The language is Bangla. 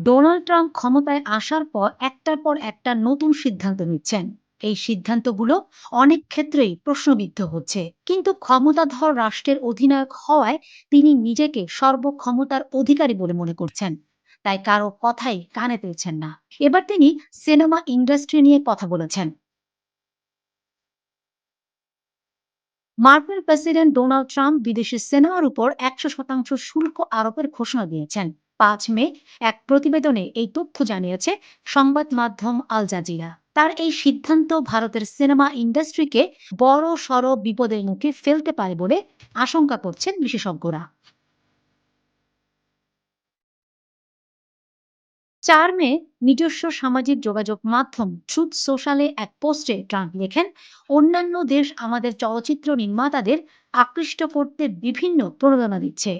ডোনাল্ড ট্রাম্প ক্ষমতায় আসার পর একটার পর একটা নতুন সিদ্ধান্ত নিচ্ছেন। এই সিদ্ধান্তগুলো অনেক ক্ষেত্রেই প্রশ্নবিদ্ধ হচ্ছে, কিন্তু ক্ষমতাধর রাষ্ট্রের অধিনায়ক হওয়ায় তিনি নিজেকে সর্বক্ষমতার অধিকারী বলে মনে করছেন। তাই কারো কথাই কানে তুলছেন না। এবার তিনি সিনেমা ইন্ডাস্ট্রি নিয়ে কথা বলেছেন। মার্কিন প্রেসিডেন্ট ডোনাল্ড ট্রাম্প বিদেশি সিনেমার উপর ১০০% শুল্ক আরোপের ঘোষণা দিয়েছেন। ৫ মে এক প্রতিবেদনে এই তথ্য জানিয়েছে সংবাদ মাধ্যম আল জাজিরা। তার এই সিদ্ধান্ত ভারতের সিনেমা ইন্ডাস্ট্রিকে বড় সড় বিপদের মুখে ফেলতে পারে বলে আশঙ্কা করছেন বিশেষজ্ঞরা। ৪ মে নিজস্ব সামাজিক যোগাযোগ মাধ্যম ট্রুথ সোশ্যালে এক পোস্টে ট্রাম্প লেখেন, অন্যান্য দেশ আমাদের চলচ্চিত্র নির্মাতাদের আকৃষ্ট করতে বিভিন্ন প্রণোদনা দিচ্ছে,